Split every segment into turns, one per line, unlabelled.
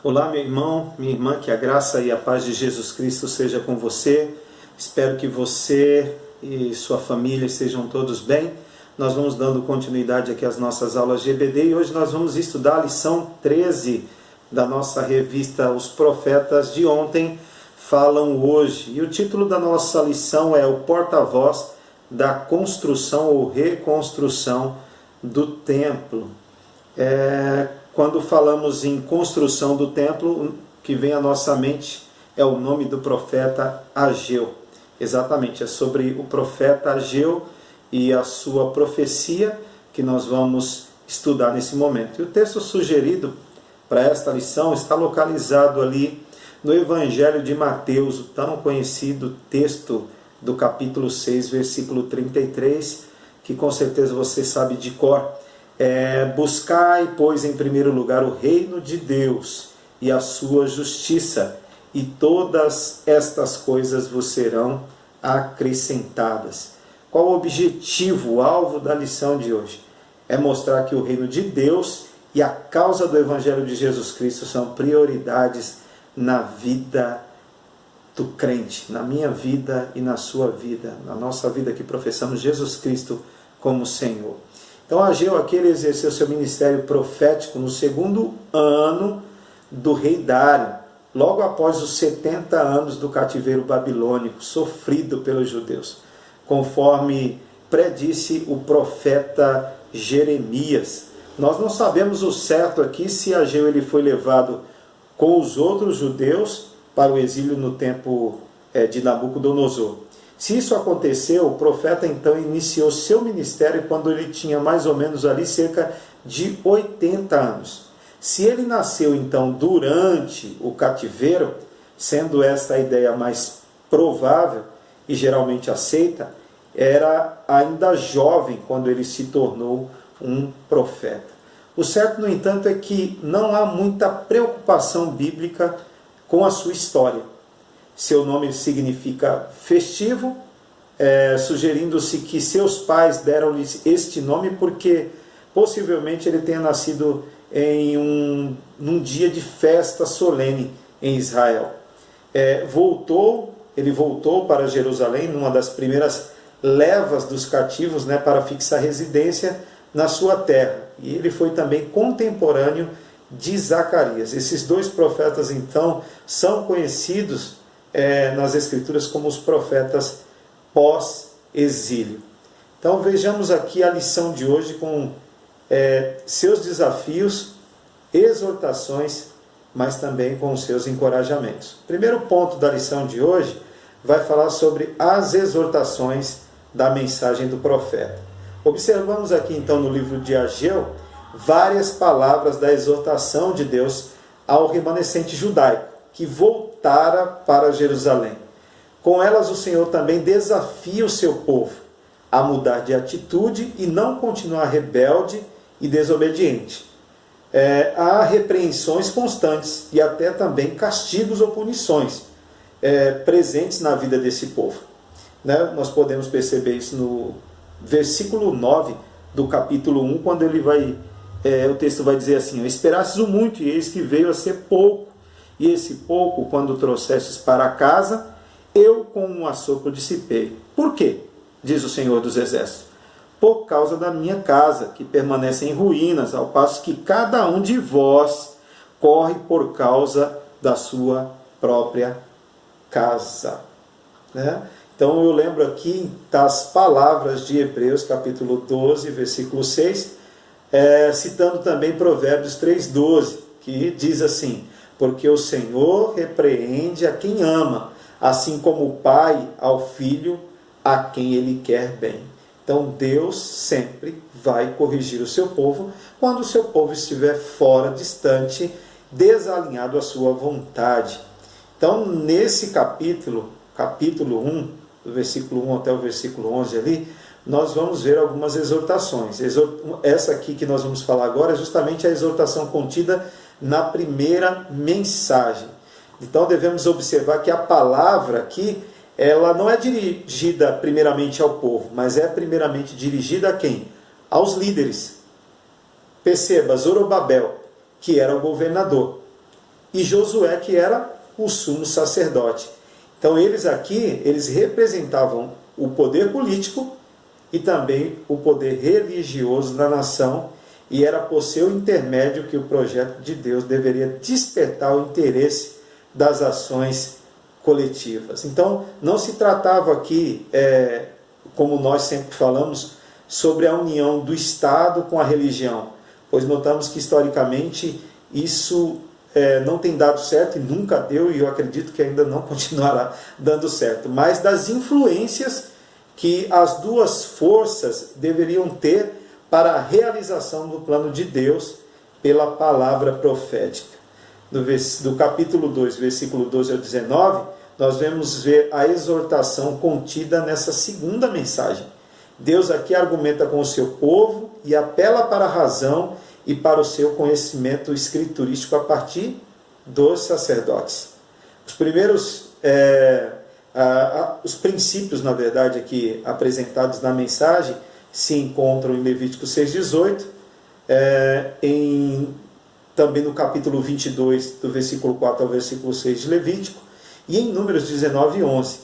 Olá, meu irmão, minha irmã, que a graça e a paz de Jesus Cristo seja com você. Espero que você e sua família estejam todos bem. Nós vamos dando continuidade aqui às nossas aulas de EBD e hoje nós vamos estudar a lição 13 da nossa revista Os Profetas de Ontem Falam Hoje. E o título da nossa lição é o porta-voz da construção ou reconstrução do templo. Quando falamos em construção do templo, o que vem à nossa mente é o nome do profeta Ageu. Exatamente, é sobre o profeta Ageu e a sua profecia que nós vamos estudar nesse momento. E o texto sugerido para esta lição está localizado ali no Evangelho de Mateus, o tão conhecido texto do capítulo 6, versículo 33, que com certeza você sabe de cor. Buscai, pois, em primeiro lugar o reino de Deus e a sua justiça, e todas estas coisas vos serão acrescentadas. Qual o objetivo, o alvo da lição de hoje? É mostrar que o reino de Deus e a causa do Evangelho de Jesus Cristo são prioridades na vida do crente, na minha vida e na sua vida, na nossa vida que professamos Jesus Cristo como Senhor. Então Ageu aqui ele exerceu seu ministério profético no segundo ano do rei Dário, logo após os 70 anos do cativeiro babilônico sofrido pelos judeus, conforme predisse o profeta Jeremias. Nós não sabemos o certo aqui se Ageu ele foi levado com os outros judeus para o exílio no tempo de Nabucodonosor. Se isso aconteceu, o profeta então iniciou seu ministério quando ele tinha mais ou menos ali cerca de 80 anos. Se ele nasceu então durante o cativeiro, sendo esta a ideia mais provável e geralmente aceita, era ainda jovem quando ele se tornou um profeta. O certo, no entanto, é que não há muita preocupação bíblica com a sua história. Seu nome significa festivo, sugerindo-se que seus pais deram-lhe este nome porque possivelmente ele tenha nascido em num dia de festa solene em Israel. Ele voltou para Jerusalém numa das primeiras levas dos cativos, para fixar residência na sua terra. E ele foi também contemporâneo de Zacarias. Esses dois profetas, então, são conhecidos nas Escrituras como os profetas pós-exílio. Então vejamos aqui a lição de hoje com seus desafios, exortações, mas também com seus encorajamentos. O primeiro ponto da lição de hoje vai falar sobre as exortações da mensagem do profeta. Observamos aqui então no livro de Ageu várias palavras da exortação de Deus ao remanescente judaico que voltara para Jerusalém. Com elas o Senhor também desafia o seu povo a mudar de atitude e não continuar rebelde e desobediente. Há repreensões constantes e até também castigos ou punições presentes na vida desse povo. Nós podemos perceber isso no versículo 9 do capítulo 1, quando o texto vai dizer assim: esperastes o muito, e eis que veio a ser pouco. E esse pouco, quando trouxestes para casa, eu com um assopro dissipei. Por quê? Diz o Senhor dos Exércitos. Por causa da minha casa, que permanece em ruínas, ao passo que cada um de vós corre por causa da sua própria casa. Então eu lembro aqui das palavras de Hebreus, capítulo 12, versículo 6, citando também Provérbios 3,12, que diz assim: porque o Senhor repreende a quem ama, assim como o pai ao filho, a quem ele quer bem. Então Deus sempre vai corrigir o seu povo quando o seu povo estiver fora, distante, desalinhado à sua vontade. Então nesse capítulo 1, do versículo 1 até o versículo 11 ali, nós vamos ver algumas exortações. Essa aqui que nós vamos falar agora é justamente a exortação contida na primeira mensagem. Então devemos observar que a palavra aqui, ela não é dirigida primeiramente ao povo, mas é primeiramente dirigida a quem? Aos líderes. Perceba, Zorobabel, que era o governador. e Josué, que era o sumo sacerdote. Então eles aqui, eles representavam o poder político e também o poder religioso da nação, e era por seu intermédio que o projeto de Deus deveria despertar o interesse das ações coletivas. Então, não se tratava aqui, como nós sempre falamos, sobre a união do Estado com a religião, pois notamos que historicamente isso não tem dado certo e nunca deu, e eu acredito que ainda não continuará dando certo, mas das influências que as duas forças deveriam ter para a realização do plano de Deus pela palavra profética. Do capítulo 2, versículo 12 ao 19, nós vamos ver a exortação contida nessa segunda mensagem. Deus aqui argumenta com o seu povo e apela para a razão e para o seu conhecimento escriturístico a partir dos sacerdotes. Os primeiros, os princípios, na verdade, aqui apresentados na mensagem se encontram em Levítico 6,18, também no capítulo 22, do versículo 4 ao versículo 6 de Levítico, e em Números 19:11.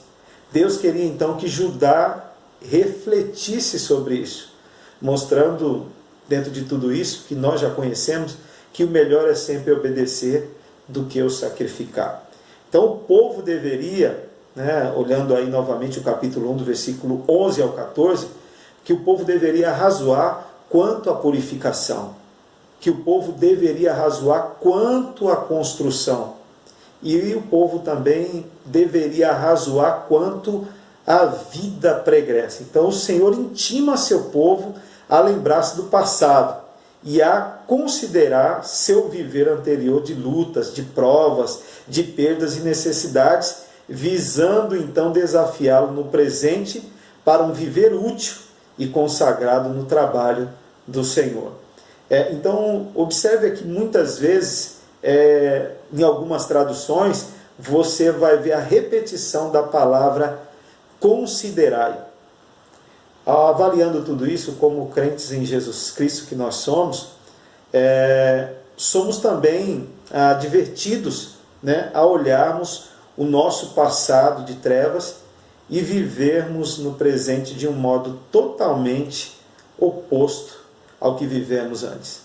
Deus queria então que Judá refletisse sobre isso, mostrando, dentro de tudo isso, que nós já conhecemos, que o melhor é sempre obedecer do que o sacrificar. Então o povo deveria, olhando aí novamente o capítulo 1, do versículo 11 ao 14, que o povo deveria arrazoar quanto à purificação, que o povo deveria arrazoar quanto à construção, e o povo também deveria arrazoar quanto à vida pregressa. Então o Senhor intima seu povo a lembrar-se do passado e a considerar seu viver anterior de lutas, de provas, de perdas e necessidades, visando então desafiá-lo no presente para um viver útil e consagrado no trabalho do Senhor. Então, observe aqui, muitas vezes, em algumas traduções, você vai ver a repetição da palavra considerai. Avaliando tudo isso, como crentes em Jesus Cristo que nós somos, somos também advertidos, a olharmos o nosso passado de trevas e vivermos no presente de um modo totalmente oposto ao que vivemos antes,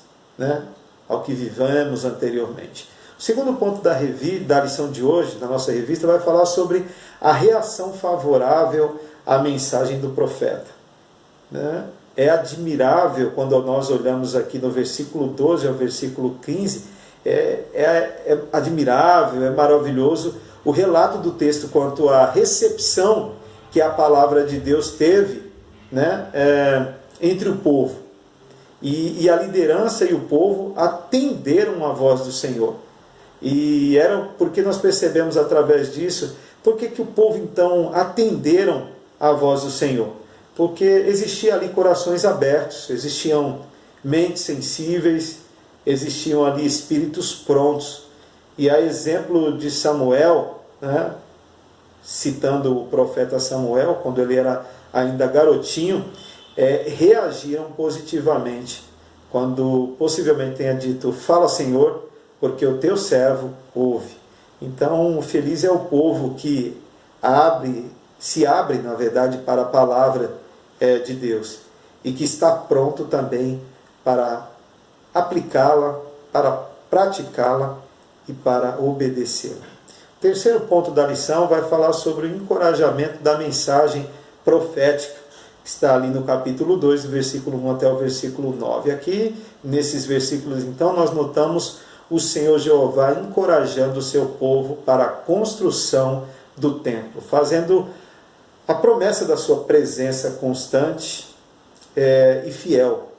ao que vivemos anteriormente. O segundo ponto da lição de hoje, da nossa revista, vai falar sobre a reação favorável à mensagem do profeta. É admirável quando nós olhamos aqui no versículo 12 ao versículo 15, é admirável, é maravilhoso o relato do texto quanto à recepção que a palavra de Deus teve entre o povo. E a liderança e o povo atenderam a voz do Senhor. E era porque nós percebemos através disso, por que o povo então atenderam a voz do Senhor? Porque existia ali corações abertos, existiam mentes sensíveis, existiam ali espíritos prontos. E a exemplo de Samuel, citando o profeta Samuel, quando ele era ainda garotinho, reagiram positivamente, quando possivelmente tenha dito: fala, Senhor, porque o teu servo ouve. Então, feliz é o povo que se abre, na verdade, para a palavra de Deus, e que está pronto também para aplicá-la, para praticá-la e para obedecê-la. O terceiro ponto da lição vai falar sobre o encorajamento da mensagem profética, que está ali no capítulo 2, do versículo 1 até o versículo 9. Aqui, nesses versículos, então, nós notamos o Senhor Jeová encorajando o seu povo para a construção do templo, fazendo a promessa da sua presença constante e fiel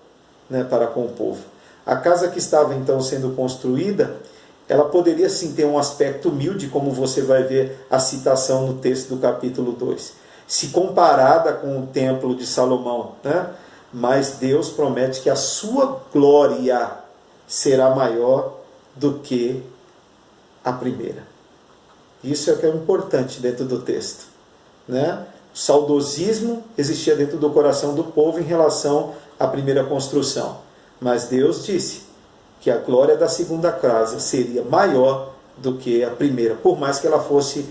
para com o povo. A casa que estava então sendo construída, ela poderia sim ter um aspecto humilde, como você vai ver a citação no texto do capítulo 2, se comparada com o templo de Salomão, mas Deus promete que a sua glória será maior do que a primeira. Isso é o que é importante dentro do texto. O saudosismo existia dentro do coração do povo em relação à primeira construção, mas Deus disse que a glória da segunda casa seria maior do que a primeira, por mais que ela fosse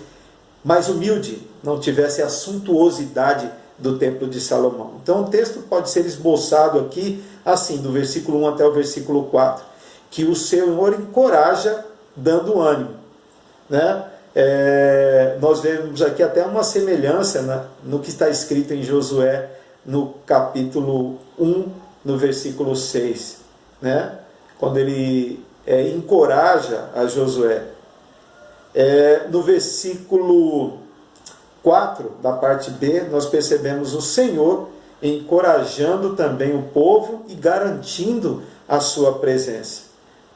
mais humilde, não tivesse a suntuosidade do templo de Salomão. Então o texto pode ser esboçado aqui assim, do versículo 1 até o versículo 4, que o Senhor encoraja dando ânimo, né? Nós vemos aqui até uma semelhança, né, no que está escrito em Josué, no capítulo 1, no versículo 6, né? Quando ele encoraja a Josué. No versículo 4, da parte B, nós percebemos o Senhor encorajando também o povo e garantindo a sua presença,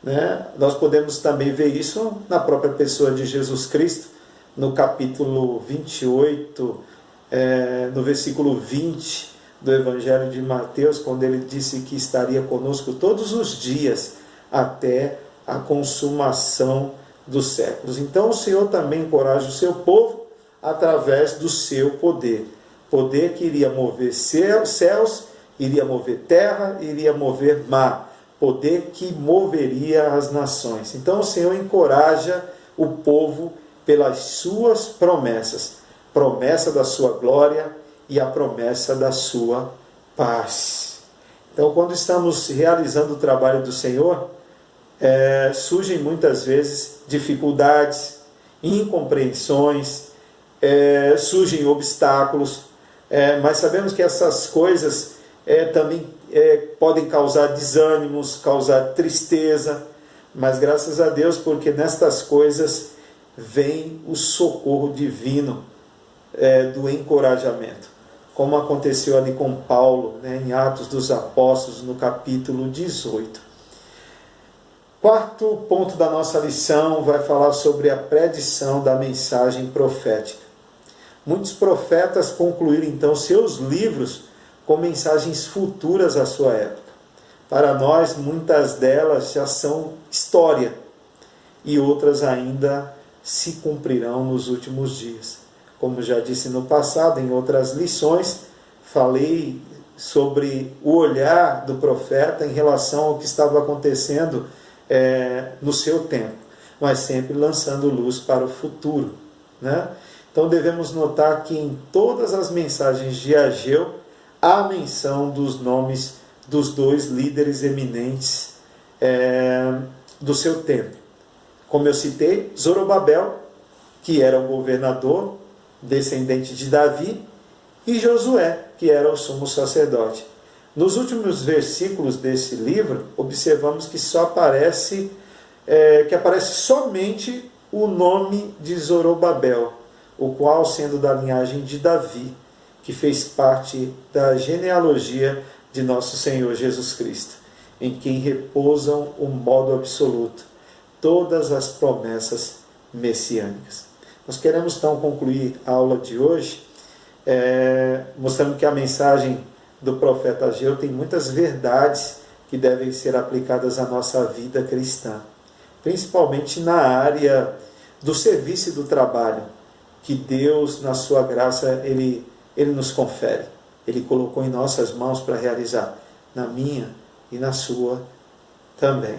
né? Nós podemos também ver isso na própria pessoa de Jesus Cristo, no capítulo 28, no versículo 20 do Evangelho de Mateus, quando ele disse que estaria conosco todos os dias até a consumação dos séculos. Então o Senhor também encoraja o seu povo através do seu poder. Poder que iria mover céus, iria mover terra, iria mover mar. Poder que moveria as nações. Então o Senhor encoraja o povo pelas suas promessas. Promessa da sua glória e a promessa da sua paz. Então quando estamos realizando o trabalho do Senhor, surgem muitas vezes dificuldades, incompreensões, surgem obstáculos, mas sabemos que essas coisas também podem causar desânimos, causar tristeza, mas graças a Deus, porque nestas coisas vem o socorro divino do encorajamento, como aconteceu ali com Paulo, né, em Atos dos Apóstolos, no capítulo 18. Quarto ponto da nossa lição vai falar sobre a predição da mensagem profética. Muitos profetas concluíram então seus livros com mensagens futuras à sua época. Para nós, muitas delas já são história e outras ainda se cumprirão nos últimos dias. Como já disse no passado, em outras lições, falei sobre o olhar do profeta em relação ao que estava acontecendo no seu tempo, mas sempre lançando luz para o futuro, né? Então devemos notar que em todas as mensagens de Ageu há menção dos nomes dos dois líderes eminentes do seu tempo. Como eu citei, Zorobabel, que era o governador, descendente de Davi, e Josué, que era o sumo sacerdote. Nos últimos versículos desse livro, observamos que aparece somente o nome de Zorobabel, o qual, sendo da linhagem de Davi, que fez parte da genealogia de nosso Senhor Jesus Cristo, em quem repousam o modo absoluto todas as promessas messiânicas. Nós queremos então concluir a aula de hoje mostrando que a mensagem do profeta Ageu tem muitas verdades que devem ser aplicadas à nossa vida cristã, principalmente na área do serviço e do trabalho, que Deus, na sua graça, Ele nos confere. Ele colocou em nossas mãos para realizar, na minha e na sua também.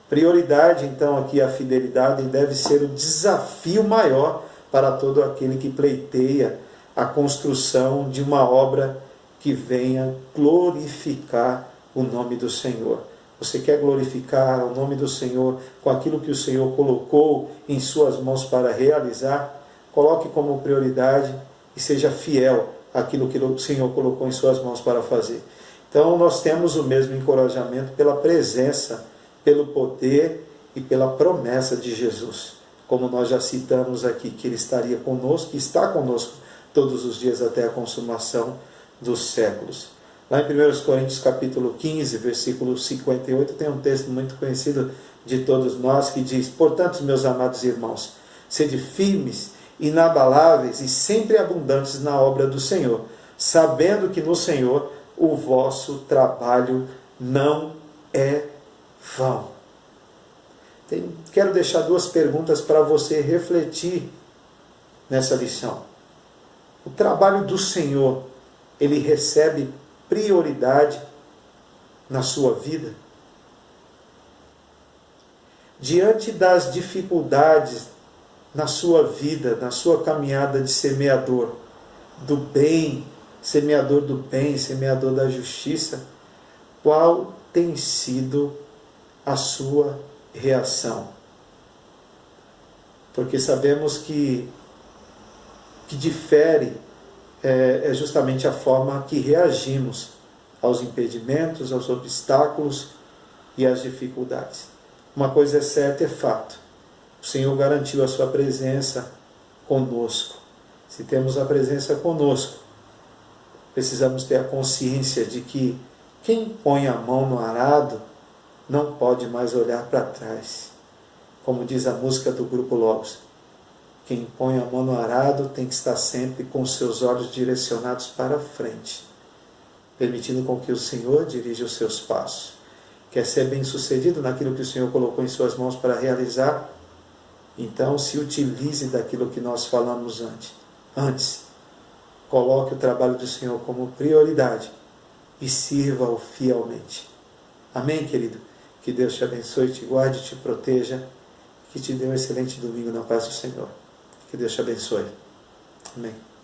Prioridade, então, aqui a fidelidade deve ser o desafio maior para todo aquele que pleiteia a construção de uma obra que venha glorificar o nome do Senhor. Você quer glorificar o nome do Senhor com aquilo que o Senhor colocou em suas mãos para realizar? Coloque como prioridade e seja fiel àquilo que o Senhor colocou em suas mãos para fazer. Então nós temos o mesmo encorajamento pela presença, pelo poder e pela promessa de Jesus. Como nós já citamos aqui, que Ele estaria conosco, que está conosco todos os dias até a consumação dos séculos. Lá em 1 Coríntios capítulo 15, versículo 58, tem um texto muito conhecido de todos nós que diz: portanto, meus amados irmãos, sede firmes, inabaláveis e sempre abundantes na obra do Senhor, sabendo que no Senhor o vosso trabalho não é vão. Quero deixar duas perguntas para você refletir nessa lição. O trabalho do Senhor, ele recebe prioridade na sua vida? diante das dificuldades na sua vida, na sua caminhada de semeador do bem, semeador da justiça, qual tem sido a sua reação? Porque sabemos que difere é justamente a forma que reagimos aos impedimentos, aos obstáculos e às dificuldades. Uma coisa é certa, é fato. O Senhor garantiu a sua presença conosco. Se temos a presença conosco, precisamos ter a consciência de que quem põe a mão no arado não pode mais olhar para trás. Como diz a música do Grupo Logos, quem põe a mão no arado tem que estar sempre com seus olhos direcionados para frente, permitindo com que o Senhor dirija os seus passos. Quer ser bem-sucedido naquilo que o Senhor colocou em suas mãos para realizar? Então se utilize daquilo que nós falamos antes. Coloque o trabalho do Senhor como prioridade e sirva-o fielmente. Amém, querido? Que Deus te abençoe, te guarde, te proteja, que te dê um excelente domingo na paz do Senhor. Que Deus te abençoe. Amém.